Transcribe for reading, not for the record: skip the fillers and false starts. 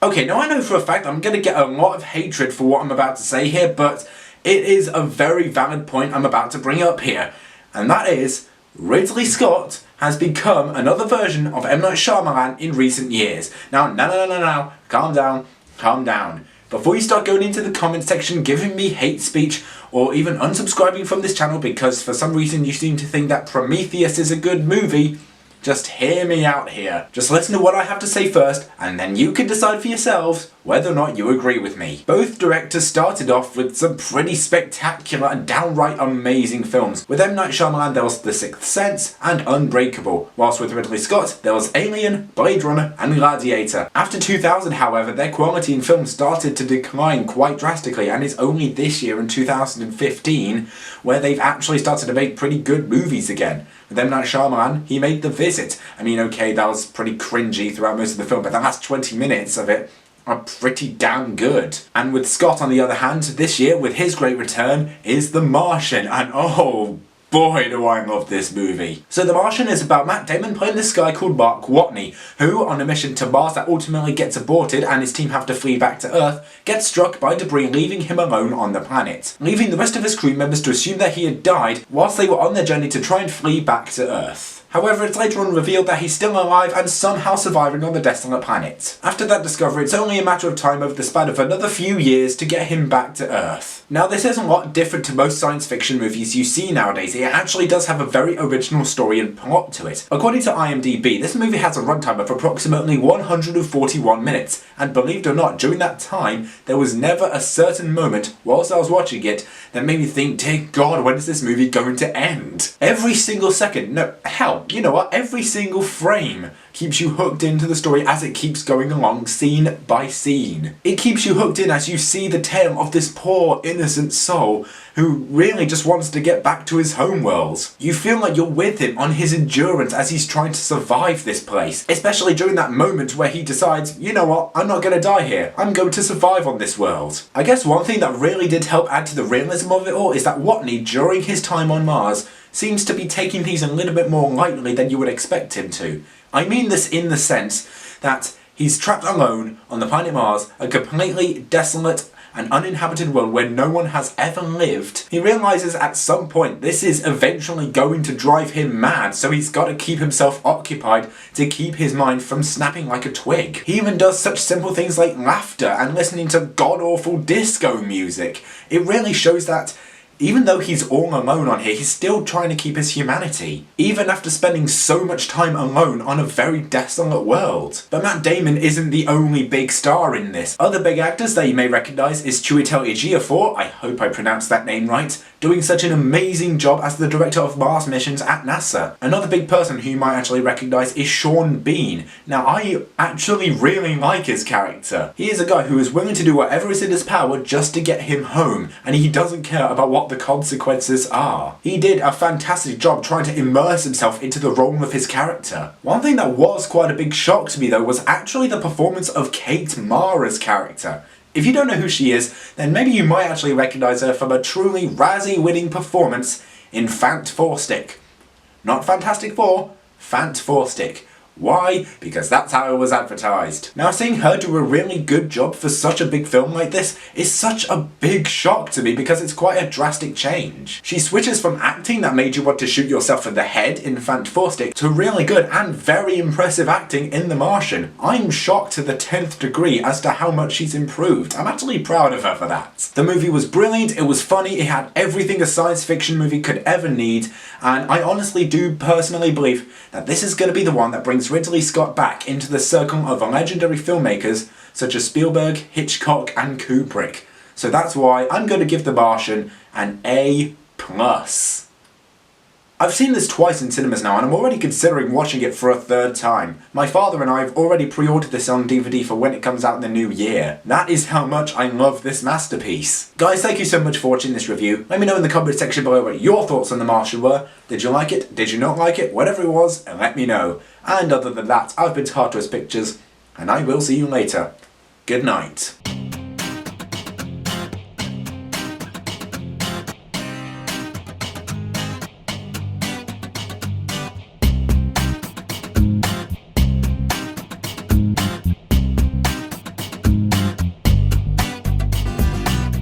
Okay, now I know for a fact I'm going to get a lot of hatred for what I'm about to say here, but it is a very valid point I'm about to bring up here. And that is, Ridley Scott has become another version of M. Night Shyamalan in recent years. Now, no, calm down. Before you start going into the comment section giving me hate speech or even unsubscribing from this channel because for some reason you seem to think that Prometheus is a good movie, just hear me out here. Just listen to what I have to say first, and then you can decide for yourselves whether or not you agree with me. Both directors started off with some pretty spectacular and downright amazing films. With M. Night Shyamalan there was The Sixth Sense and Unbreakable, whilst with Ridley Scott there was Alien, Blade Runner and Gladiator. After 2000, however, their quality in film started to decline quite drastically, and it's only this year in 2015 where they've actually started to make pretty good movies again. With M. Night Shyamalan, he made The Visit. I mean, okay, that was pretty cringy throughout most of the film, but the last 20 minutes of it are pretty damn good. And with Scott, on the other hand, this year, with his great return, is The Martian, and oh boy do I love this movie. So The Martian is about Matt Damon playing this guy called Mark Watney, who, on a mission to Mars that ultimately gets aborted and his team have to flee back to Earth, gets struck by debris leaving him alone on the planet, leaving the rest of his crew members to assume that he had died whilst they were on their journey to try and flee back to Earth. However, it's later on revealed that he's still alive and somehow surviving on the desolate planet. After that discovery, it's only a matter of time over the span of another few years to get him back to Earth. Now, this is a lot different to most science fiction movies you see nowadays. It actually does have a very original story and plot to it. According to IMDb, this movie has a runtime of approximately 141 minutes, and believe it or not, during that time, there was never a certain moment, whilst I was watching it, that made me think, dear God, when is this movie going to end? Every single second, no, hell, you know what, every single frame keeps you hooked into the story as it keeps going along, scene by scene. It keeps you hooked in as you see the tale of this poor, innocent soul who really just wants to get back to his homeworld. You feel like you're with him on his endurance as he's trying to survive this place, especially during that moment where he decides, you know what, I'm not gonna die here, I'm going to survive on this world. I guess one thing that really did help add to the realism of it all is that Watney, during his time on Mars, seems to be taking things a little bit more lightly than you would expect him to. I mean this in the sense that he's trapped alone on the planet Mars, a completely desolate and uninhabited world where no one has ever lived. He realises at some point this is eventually going to drive him mad, so he's got to keep himself occupied to keep his mind from snapping like a twig. He even does such simple things like laughter and listening to god-awful disco music. It really shows that even though he's all alone on here, he's still trying to keep his humanity, even after spending so much time alone on a very desolate world. But Matt Damon isn't the only big star in this. Other big actors that you may recognise is Chiwetel Ejiofor, I hope I pronounced that name right, doing such an amazing job as the director of Mars missions at NASA. Another big person who you might actually recognise is Sean Bean. Now, I actually really like his character. He is a guy who is willing to do whatever is in his power just to get him home, and he doesn't care about what the consequences are. He did a fantastic job trying to immerse himself into the role of his character. One thing that was quite a big shock to me though was actually the performance of Kate Mara's character. If you don't know who she is, then maybe you might actually recognise her from a truly Razzie-winning performance in Fant4stic. Not Fantastic Four, Fant4stic. Why? Because that's how it was advertised. Now, seeing her do a really good job for such a big film like this is such a big shock to me because it's quite a drastic change. She switches from acting that made you want to shoot yourself in the head in Fant4stic to really good and very impressive acting in The Martian. I'm shocked to the 10th degree as to how much she's improved. I'm actually proud of her for that. The movie was brilliant, it was funny, it had everything a science fiction movie could ever need, and I honestly do personally believe that this is going to be the one that brings Ridley Scott back into the circle of legendary filmmakers such as Spielberg, Hitchcock and Kubrick. So that's why I'm going to give The Martian an A+. I've seen this twice in cinemas now and I'm already considering watching it for a third time. My father and I have already pre-ordered this on DVD for when it comes out in the new year. That is how much I love this masterpiece. Guys, thank you so much for watching this review. Let me know in the comment section below what your thoughts on The Martian were. Did you like it? Did you not like it? Whatever it was, let me know. And other than that, I've been Hard Twist Pictures, and I will see you later. Good night.